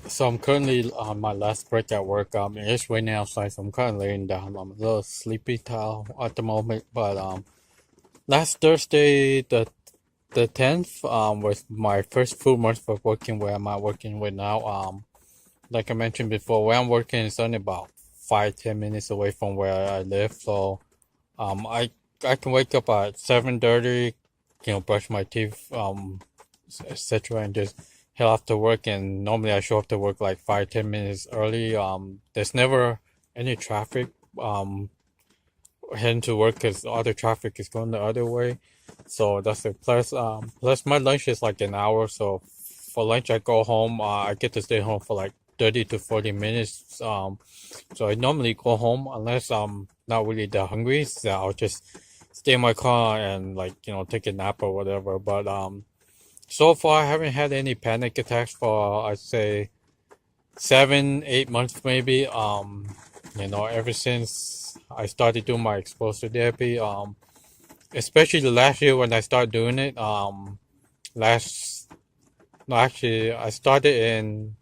So I'm currently on my last break at work. It's raining outside, so I'm kind of laying down. I'm a little sleepy at the moment, but last Thursday, the 10th, was my first full month of working where I'm at working with now. Like I mentioned before, where I'm working is only about 5-10 minutes away from where I live. So I can wake up at 7:30, brush my teeth, etc., and just head off to work. And normally I show up to work like 5-10 minutes early. There's never any traffic heading to work because all the traffic is going the other way. So that's it. Plus my lunch is like an hour. So for lunch I go home. I get to stay home for like 30 to 40 minutes. So I normally go home unless I'm not really that hungry. So I'll just stay in my car and like take a nap or whatever. But so far I haven't had any panic attacks for I'd say 7-8 months maybe. Ever since I started doing my exposure therapy. Especially the last year when I started doing it. Last no actually I started in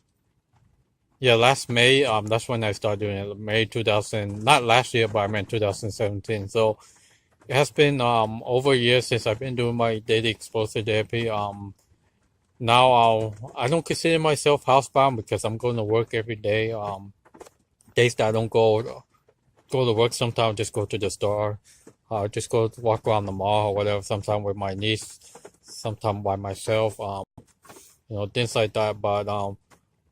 last May. That's when I started doing it. May 2000, not last year, but I meant 2017. So it has been over a year since I've been doing my daily exposure therapy. Now I don't consider myself housebound because I'm going to work every day. Days that I don't go to work, sometimes just go to the store, just go walk around the mall or whatever. Sometimes with my niece, sometimes by myself. Things like that. But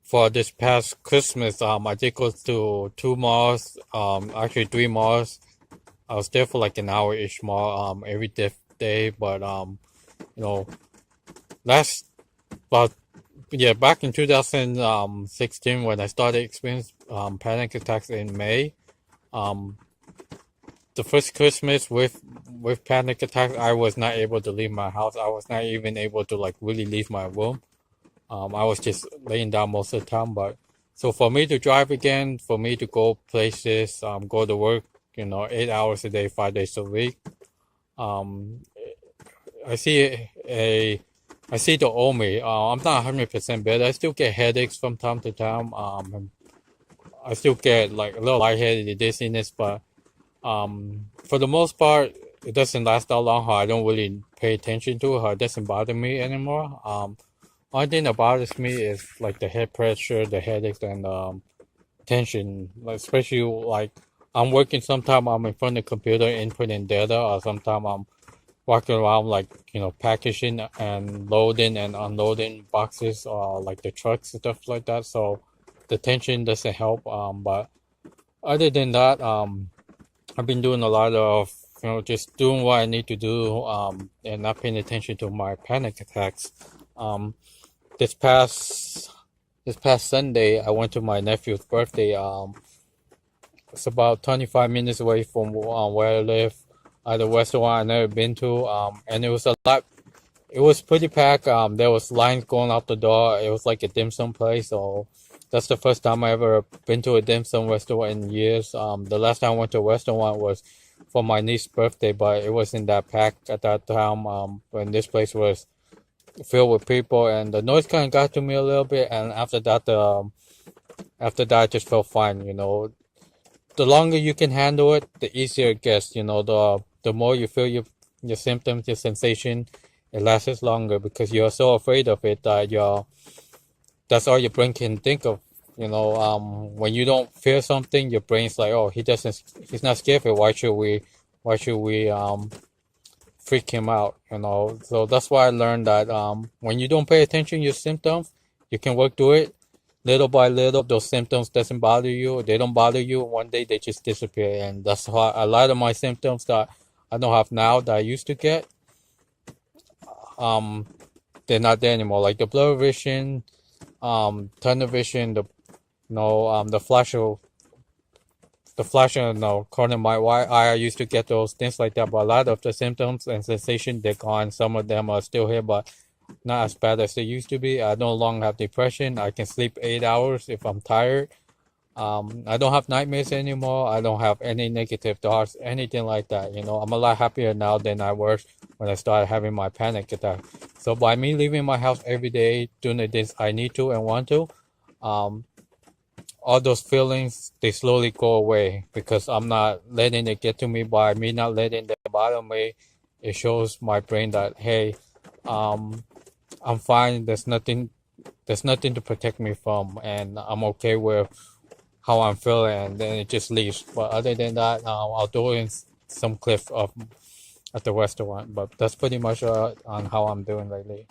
for this past Christmas, I did go to two malls, actually three malls. I was there for like an hour each mall, every day. But you know, last about back in 2016 when I started experiencing panic attacks in May. Um, the first Christmas with panic attacks, I was not able to leave my house. I was not even able to like really leave my room. I was just laying down most of the time. But so for me to drive again, for me to go places, go to work, 8 hours a day, 5 days a week. Um, I see a, I see the old me. I'm not 100% better. I still get headaches from time to time. I still get like a little lightheaded, dizziness, but for the most part, it doesn't last that long. How I don't really pay attention to it. How it doesn't bother me anymore. Only thing that bothers me is like the head pressure, the headaches, and tension. Like especially like I'm working. Sometimes I'm in front of the computer inputting data, or sometimes I'm walking around like packaging and loading and unloading boxes or like the trucks and stuff like that. So the tension doesn't help. But other than that, I've been doing a lot of just doing what I need to do, and not paying attention to my panic attacks. Um, this past this past Sunday, I went to my nephew's birthday. It's about 25 minutes away from where I live, at a restaurant I've never been to. And it was a lot. It was pretty packed. There was lines going out the door. It was like a dim sum place. So that's the first time I ever been to a dim sum restaurant in years. The last time I went to a restaurant was for my niece's birthday, but it wasn't that packed at that time. When this place was filled with people, and the noise kind of got to me a little bit. And after that, I just felt fine. The longer you can handle it, the easier it gets. The more you feel your symptoms, your sensation, it lasts longer because you're so afraid of it that that's all your brain can think of. When you don't feel something, your brain's like, oh, he's not scared of it. Why should we freak him out? So that's why I learned that when you don't pay attention to your symptoms, you can work through it little by little. Those symptoms doesn't bother you. They don't bother you. One day they just disappear, and that's how a lot of my symptoms that I don't have now that I used to get, um, they're not there anymore. Like the blur vision, tunnel vision, the flash of corner of my eye. I used to get those things like that, but a lot of the symptoms and sensation they're gone. Some of them are still here, but not as bad as they used to be. I no longer have depression. I can sleep 8 hours if I'm tired. I don't have nightmares anymore. I don't have any negative thoughts, anything like that. I'm a lot happier now than I was when I started having my panic attack. So by me leaving my house every day, doing the things I need to and want to, um, all those feelings, they slowly go away because I'm not letting it get to me. By me not letting it bother me, it shows my brain that, hey, um, I'm fine. There's nothing to protect me from, and I'm okay with how I'm feeling, and then it just leaves. But other than that, I'll do it in some clip of at the restaurant. But that's pretty much on how I'm doing lately.